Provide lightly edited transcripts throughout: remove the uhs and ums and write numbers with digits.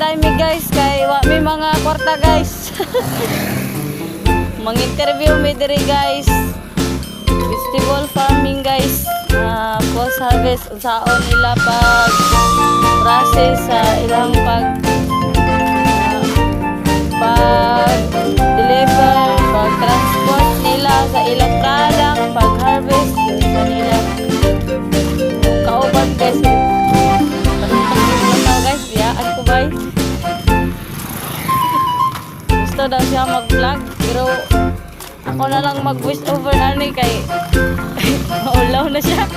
time mi guys kay wa mi mga kwarta guys. Mang-interview mi diri guys. Vegetable farming guys. Post harvest unsaon nila pag process sa ilang pag deliver, pag transport nila sa ilang product, pag harvest sa nila. Kauban guys. Guys, biyaan ko ba? Gusto daw siya mag-vlog pero ako na lang mag-voice over ani kay maulaw na siya.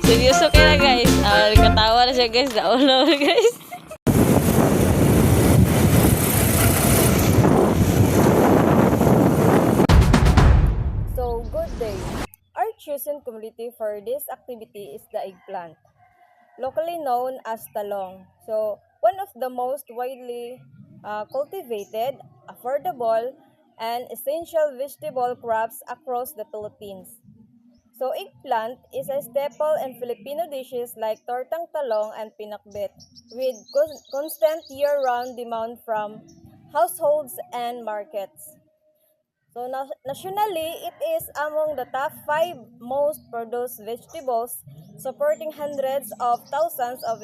Seryoso kaya guys. Katawa na siya guys. Naulaw na guys. So, good day. Our chosen commodity for this activity is the eggplant, locally known as talong. So, one of the most widely cultivated, affordable, and essential vegetable crops across the Philippines. So, eggplant is a staple in Filipino dishes like tortang talong and pinakbet, with constant year-round demand from households and markets. So, nationally, it is among the top 5 most produced vegetables, supporting hundreds of thousands of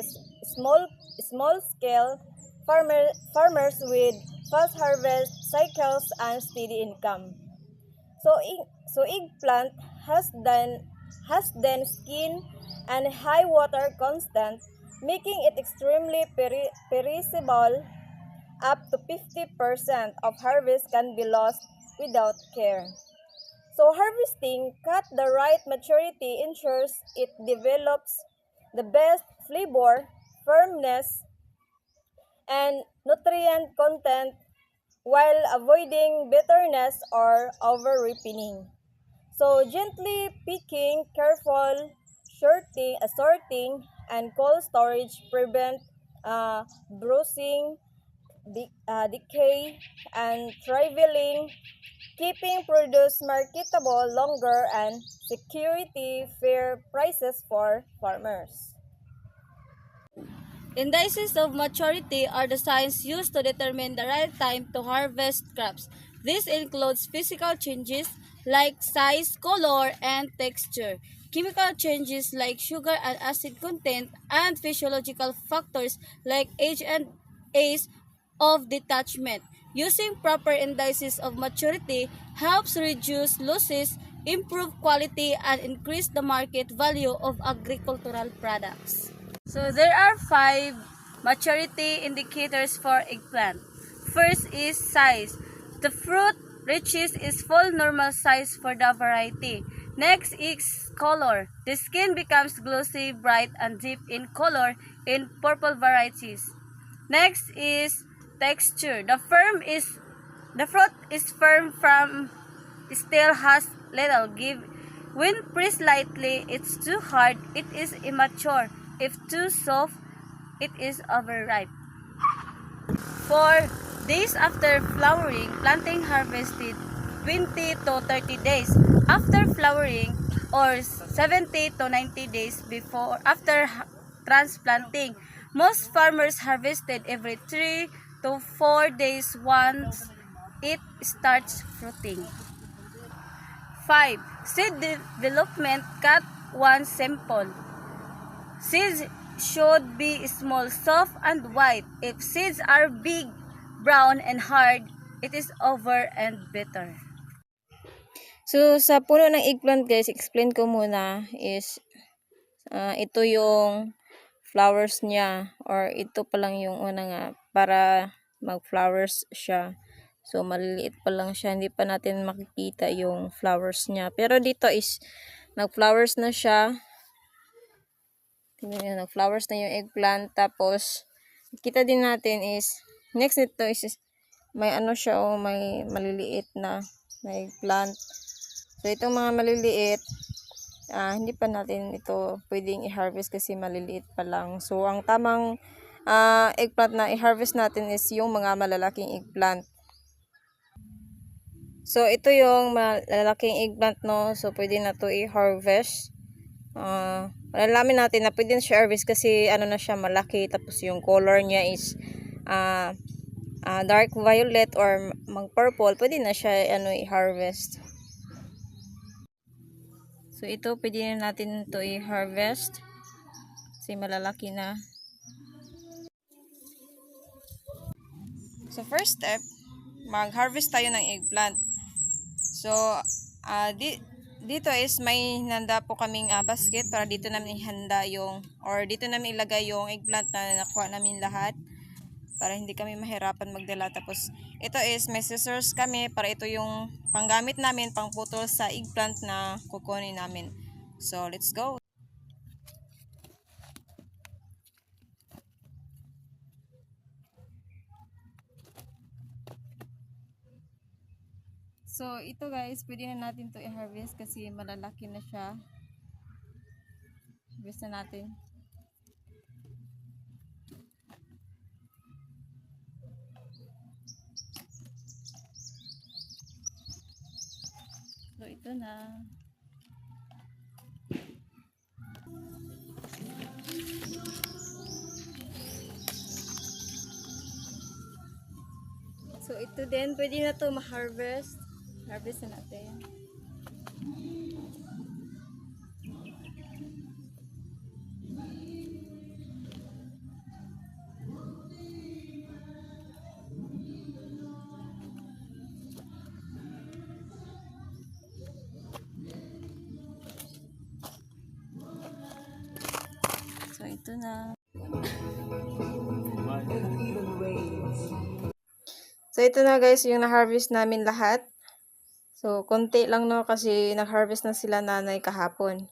small-scale farmers with fast harvest cycles and steady income. So eggplant has dense skin and high water constant, making it extremely perishable. Up to 50% of harvest can be lost without care. So harvesting at the right maturity ensures it develops the best flavor, firmness, and nutrient content while avoiding bitterness or over-ripening. So gently picking, careful sorting, and cold storage prevent bruising, decay, and trivaling, keeping produce marketable longer and security fair prices for farmers. Indices of maturity are the signs used to determine the right time to harvest crops. This includes physical changes like size, color, and texture, chemical changes like sugar and acid content, and physiological factors like age and age of detachment. Using proper indices of maturity helps reduce losses, improve quality, and increase the market value of agricultural products. So there are 5 maturity indicators for eggplant. First is size. The fruit reaches its full normal size for the variety. Next is color. The skin becomes glossy, bright, and deep in color in purple varieties. Next is texture. The fruit is firm from still has little give. When pressed lightly, it's too hard, it is immature. If too soft, it is overripe. 4 days after flowering, planting harvested 20 to 30 days after flowering or 70 to 90 days before after transplanting. Most farmers harvested every 3 to 4 days once it starts fruiting. 5. Seed development. Cut one sample. Seeds should be small, soft, and white. If seeds are big, brown, and hard, it is over and bitter. So, sa puno ng eggplant guys, explain ko muna is ito yung flowers niya or ito pa lang yung una nga para mag-flowers siya. So, maliliit pa lang siya. Hindi pa natin makikita yung flowers niya. Pero dito is nag-flowers na siya. Tingnan nyo, nag-flowers na yung eggplant. Tapos, kita din natin is, next nito is, may ano siya o may maliliit na eggplant. So, itong mga maliliit, hindi pa natin ito pwedeng i-harvest kasi maliliit pa lang. So, ang tamang eggplant na i-harvest natin is yung mga malalaking eggplant. So, ito yung malalaking eggplant, no? So, pwede na to i-harvest. malalaman natin na pwede na siya harvest kasi ano na siya malaki, tapos yung color niya is dark violet or mag purple, pwede na siya ano i-harvest. So ito pwede na natin to i-harvest kasi malalaki na. So first step, mag-harvest tayo ng eggplant. So dito is may handa po kaming basket para dito namin ihanda yung or dito namin ilagay yung eggplant na nakuha namin lahat para hindi kami mahirapan magdala. Tapos ito is may scissors kami para ito yung panggamit namin pangputol sa eggplant na kukunin namin. So let's go. So, ito guys, pwede na natin to i-harvest kasi malalaki na siya. Harvest na natin. So, ito na. So, ito din, pwede na to ma-harvest. Harvest na natin. So, ito na. So, ito na guys, yung na-harvest namin lahat. So, konti lang no kasi nag-harvest na sila nanay kahapon.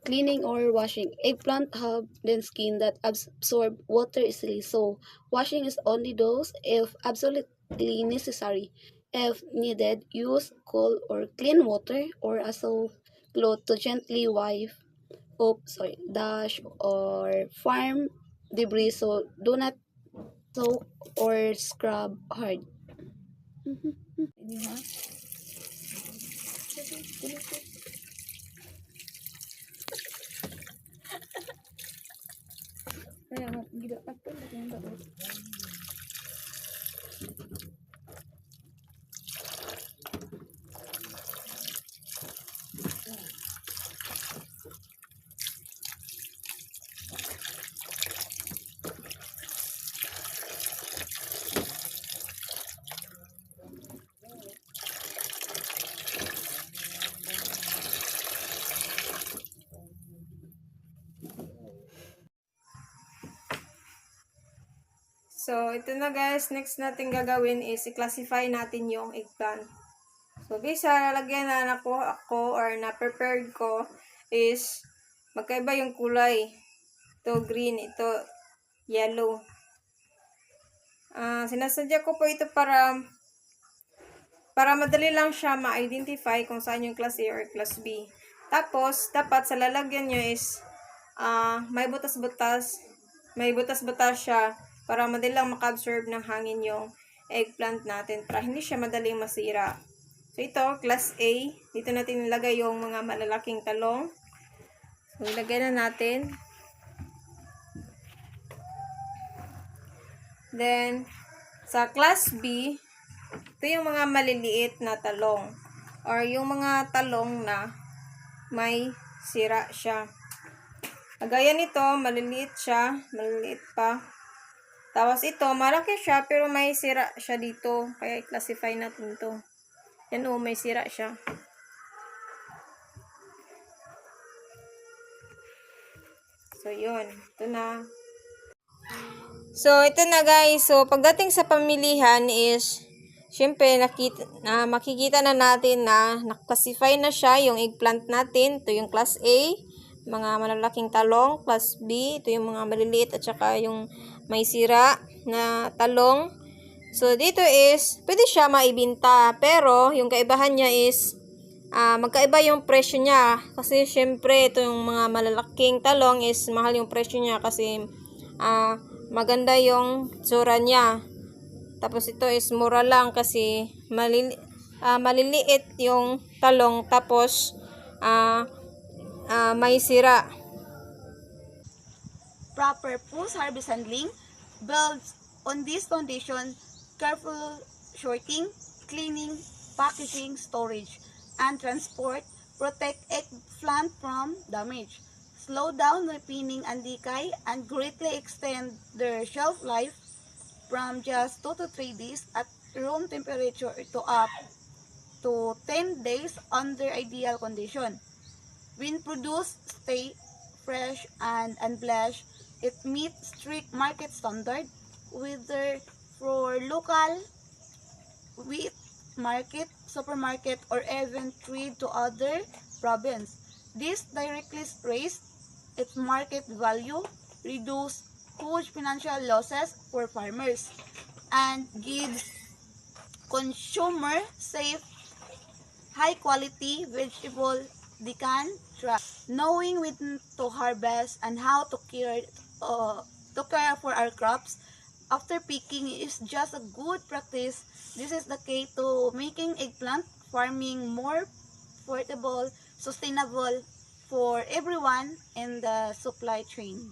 Cleaning or washing. Eggplant have thin skin that absorb water easily, so washing is only dosed if absolutely necessary. If needed, use cold or clean water or a soft cloth to gently wipe dash or farm debris, so do not soak or scrub hard. So, ito na guys. Next natin gagawin is i-classify natin yung eggplant. So, based sa lalagyan na nakuha ako or na-prepared ko is magkaiba yung kulay. Ito green, ito yellow. Sinasadya ko po ito para madali lang siya ma-identify kung saan yung class A or class B. Tapos, dapat sa lalagyan nyo is may butas-butas siya para madali lang maka-absorb ng hangin yung eggplant natin para hindi siya madaling masira. So, ito, class A. Dito natin ilagay yung mga malalaking talong. So, ilagay na natin. Then, sa class B, ito yung mga maliliit na talong or yung mga talong na may sira siya. Kagaya nito, maliliit siya, maliliit pa. Tapos ito, malaki siya pero may sira siya dito. Kaya i-classify natin to. Yan o, may sira siya. So, yun. Ito na. So, ito na guys. So, pagdating sa pamilihan is, syempre, makikita na natin na naklasify na siya yung eggplant natin. Ito yung class A, mga malalaking talong. Class B, ito yung mga maliliit at saka yung may sira na talong. So, dito is, pwede siya maibinta. Pero, yung kaibahan niya is, magkaiba yung presyo niya. Kasi, syempre, ito yung mga malalaking talong is, mahal yung presyo niya. Kasi, maganda yung tsura niya. Tapos, ito is mura lang kasi, maliliit yung talong. Tapos, may sira. Proper post-harvest handling builds on this foundation careful sorting, cleaning, packaging, storage, and transport protect eggplant from damage, slow down ripening and decay, and greatly extend their shelf life from just 2 to 3 days at room temperature to up to 10 days under ideal condition. When produced, stay fresh and unblemished. It meets strict market standard, whether for local wheat market, supermarket, or even trade to other province. This directly raise its market value, reduce huge financial losses for farmers, and gives consumer safe high quality vegetable they can trust. Knowing when to harvest and how to care for our crops after picking is just a good practice. This is the key to making eggplant farming more affordable, sustainable for everyone in the supply chain.